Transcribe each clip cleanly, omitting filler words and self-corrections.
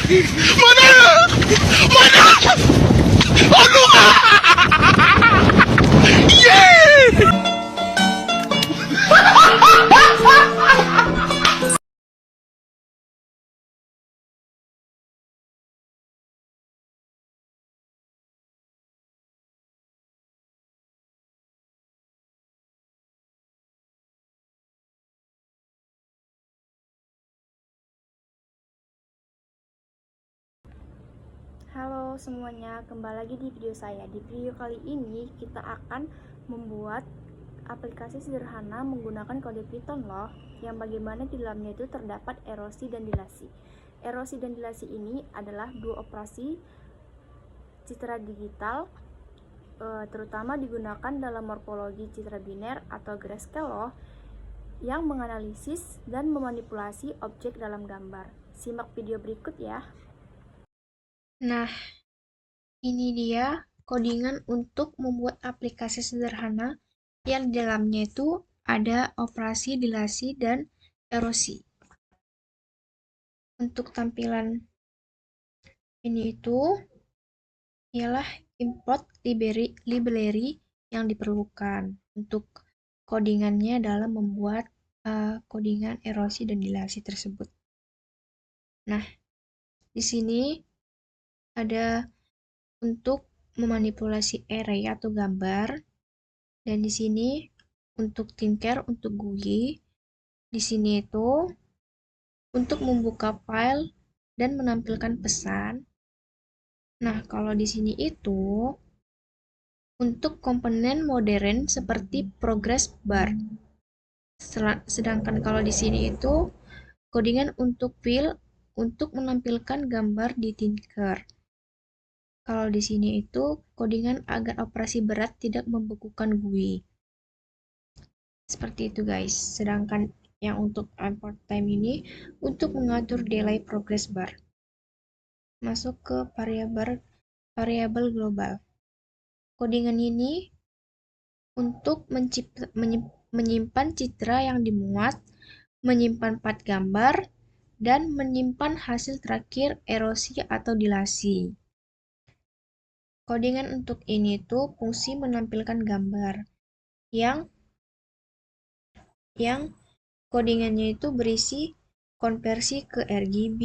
Mana? Mana? Aduh! Yeay! Halo semuanya, kembali lagi di video saya. Di video kali ini kita akan membuat aplikasi sederhana menggunakan kode Python loh, yang bagaimana di dalamnya itu terdapat erosi dan dilasi. Erosi dan dilasi ini adalah dua operasi citra digital, terutama digunakan dalam morfologi citra biner atau grayscale loh, yang menganalisis dan memanipulasi objek dalam gambar. Simak video berikut ya. Nah, ini dia codingan untuk membuat aplikasi sederhana yang di dalamnya itu ada operasi dilasi dan erosi. Untuk tampilan ini itu ialah import library yang diperlukan untuk codingannya dalam membuat codingan erosi dan dilasi tersebut. Nah, di sini ada untuk memanipulasi array atau gambar, dan di sini untuk Tinker, untuk GUI. Di sini itu untuk membuka file dan menampilkan pesan. Nah, kalau di sini itu untuk komponen modern seperti progress bar. Sedangkan kalau di sini itu codingan untuk fill untuk menampilkan gambar di Tinker. Kalau di sini itu codingan agar operasi berat tidak membekukan GUI. Seperti itu guys. Sedangkan yang untuk import time ini untuk mengatur delay progress bar. Masuk ke variabel global. Codingan ini untuk menyimpan citra yang dimuat, menyimpan path gambar, dan menyimpan hasil terakhir erosi atau dilasi. Codingan untuk ini tuh fungsi menampilkan gambar yang codingannya itu berisi konversi ke RGB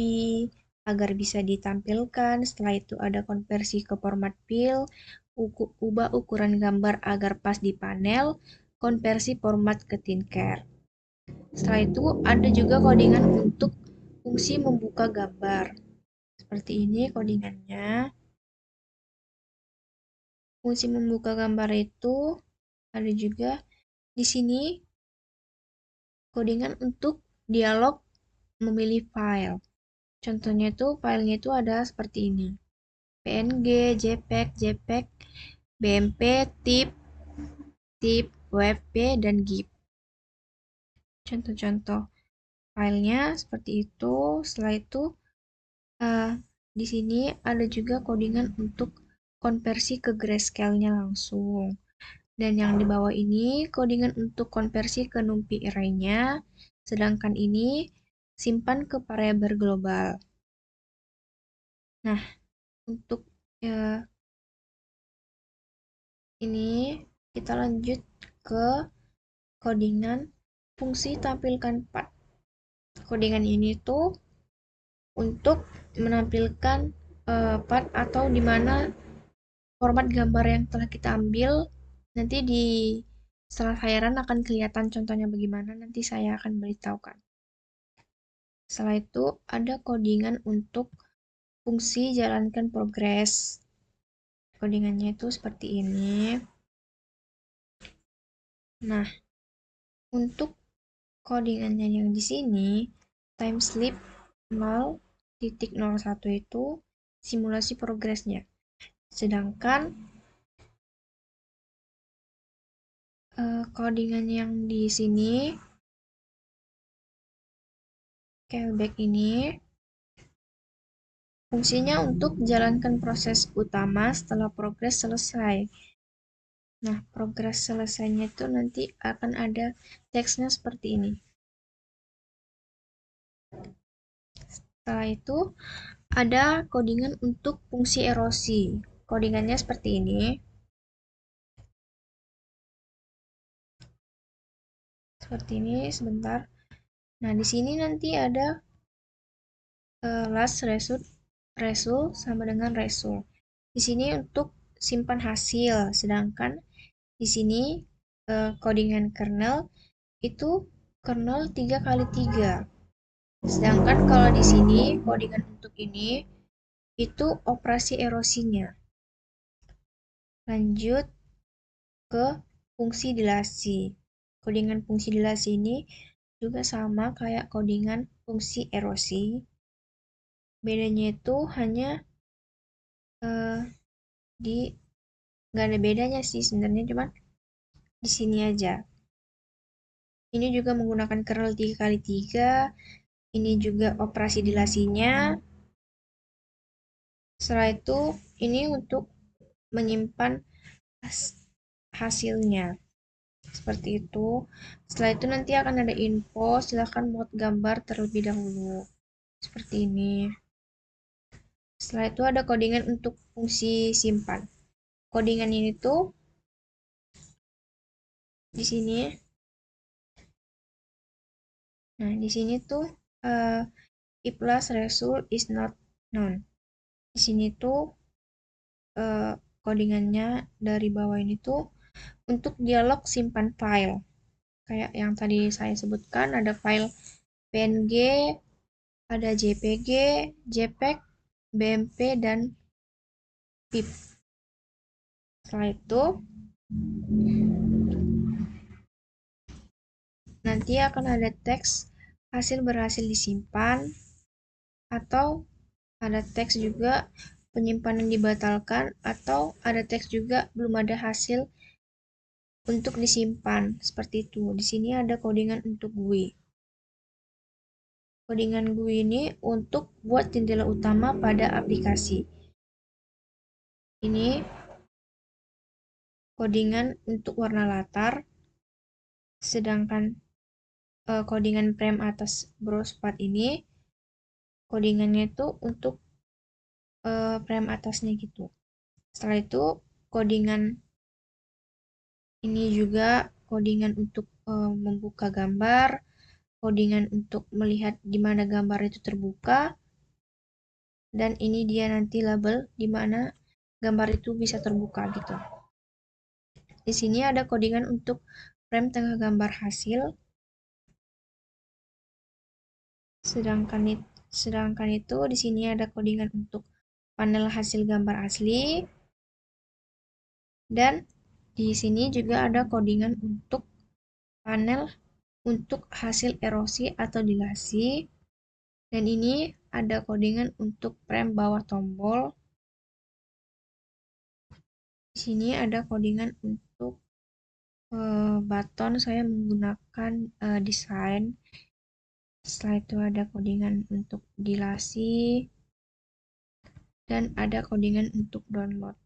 agar bisa ditampilkan. Setelah itu ada konversi ke format fill, ubah ukuran gambar agar pas di panel, konversi format ke Tinker. Setelah itu ada juga codingan untuk fungsi membuka gambar. Seperti ini codingannya. Fungsi membuka gambar itu ada juga di sini codingan untuk dialog memilih file. Contohnya itu filenya itu ada seperti ini. PNG, JPEG, BMP, TIFF, WebP, dan GIF. Contoh-contoh filenya seperti itu. Setelah itu di sini ada juga codingan untuk konversi ke grayscale-nya langsung. Dan yang di bawah ini codingan untuk konversi ke NumPy array-nya, sedangkan ini simpan ke variabel global. Nah, untuk ini kita lanjut ke codingan fungsi tampilkan path. Codingan ini tuh untuk menampilkan path atau di mana format gambar yang telah kita ambil. Nanti di setelah layaran akan kelihatan contohnya bagaimana, nanti saya akan beritahukan. Setelah itu ada codingan untuk fungsi jalankan progres. Codingannya itu seperti ini. Nah, untuk codingannya yang di sini, time sleep 0.01 itu simulasi progresnya. Sedangkan codingan yang di sini callback ini fungsinya untuk jalankan proses utama setelah progres selesai. Nah, progres selesainya itu nanti akan ada teksnya seperti ini. Setelah itu ada codingan untuk fungsi erosi. Codingannya seperti ini. Seperti ini, sebentar. Nah, di sini nanti ada last result sama dengan result. Di sini untuk simpan hasil, sedangkan di sini codingan kernel itu kernel 3 kali 3. Sedangkan kalau di sini codingan untuk ini itu operasi erosinya. Lanjut ke fungsi dilasi. Codingan fungsi dilasi ini juga sama kayak codingan fungsi erosi. Bedanya itu hanya nggak ada bedanya sih sebenarnya, cuma di sini aja. Ini juga menggunakan kernel 3 kali 3. Ini juga operasi dilasinya. Setelah itu, ini untuk menyimpan hasilnya. Seperti itu. Setelah itu nanti akan ada info, silakan muat gambar terlebih dahulu. Seperti ini. Setelah itu ada codingan untuk fungsi simpan. Codingan ini tuh di sini. Nah, di sini tuh if last result is not known. Di sini tuh codingannya dari bawah ini tuh untuk dialog simpan file. Kayak yang tadi saya sebutkan, ada file PNG, ada JPG, JPEG, BMP, dan PIP. Setelah itu, nanti akan ada teks hasil berhasil disimpan, atau ada teks juga penyimpanan dibatalkan, atau ada teks juga belum ada hasil untuk disimpan. Seperti itu. Di sini ada codingan untuk GUI. Codingan GUI ini untuk buat jendela utama pada aplikasi. Ini codingan untuk warna latar, sedangkan codingan frame atas browse path ini codingannya itu untuk frame atasnya gitu. Setelah itu codingan ini juga codingan untuk membuka gambar, codingan untuk melihat di mana gambar itu terbuka, dan ini dia nanti label di mana gambar itu bisa terbuka gitu. Di sini ada codingan untuk frame tengah gambar hasil, sedangkan itu di sini ada codingan untuk panel hasil gambar asli, dan di sini juga ada codingan untuk panel untuk hasil erosi atau dilasi, dan ini ada codingan untuk frame bawah tombol. Di sini ada codingan untuk button, saya menggunakan desain. Setelah itu ada codingan untuk dilasi, dan ada codingan untuk download.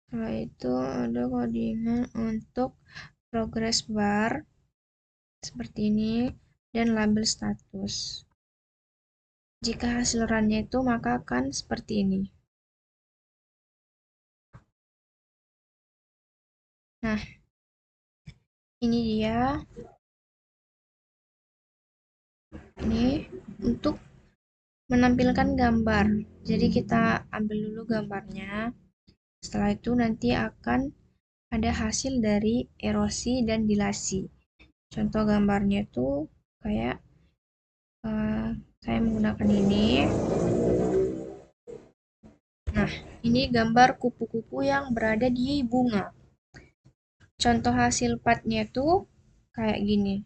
Setelah itu ada codingan untuk progress bar seperti ini dan label status. Jika hasil run-nya itu maka akan seperti ini. Nah, ini dia. Ini untuk menampilkan gambar. Jadi kita ambil dulu gambarnya. Setelah itu nanti akan ada hasil dari erosi dan dilasi. Contoh gambarnya itu kayak saya menggunakan ini. Nah, ini gambar kupu-kupu yang berada di bunga. Contoh hasil pathnya itu kayak gini.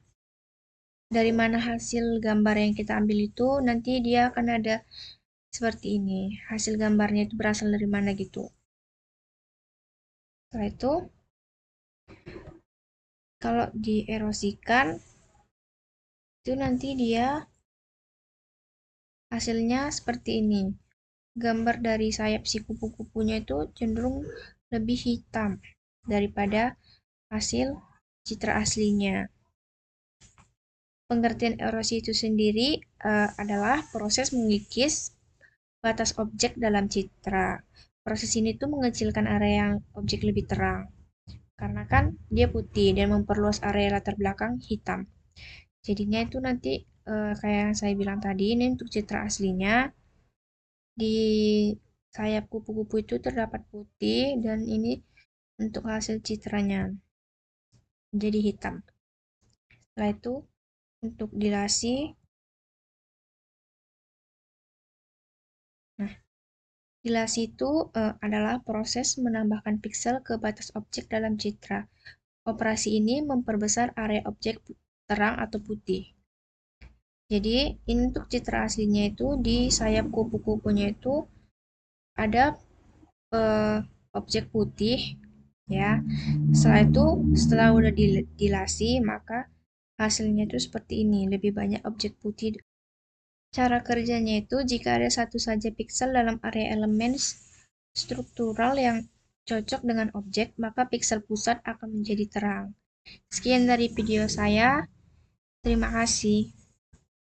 Dari mana hasil gambar yang kita ambil itu, nanti dia akan ada seperti ini. Hasil gambarnya itu berasal dari mana gitu. Setelah itu, kalau dierosikan, itu nanti dia hasilnya seperti ini. Gambar dari sayap si kupu-kupunya itu cenderung lebih hitam daripada hasil citra aslinya. Pengertian erosi itu sendiri adalah proses mengikis batas objek dalam citra. Proses ini tuh mengecilkan area yang objek lebih terang. Karena kan dia putih dan memperluas area latar belakang hitam. Jadinya itu nanti kayak yang saya bilang tadi, ini untuk citra aslinya. Di sayap kupu-kupu itu terdapat putih dan ini untuk hasil citranya menjadi hitam. Setelah itu untuk dilasi, nah dilasi itu adalah proses menambahkan piksel ke batas objek dalam citra. Operasi ini memperbesar area objek terang atau putih. Jadi ini untuk citra aslinya itu di sayap kupu-kupunya itu ada objek putih ya. Setelah itu setelah udah dilasi maka hasilnya itu seperti ini, lebih banyak objek putih. Cara kerjanya itu jika ada satu saja piksel dalam area elemen struktural yang cocok dengan objek, maka piksel pusat akan menjadi terang. Sekian dari video saya. Terima kasih.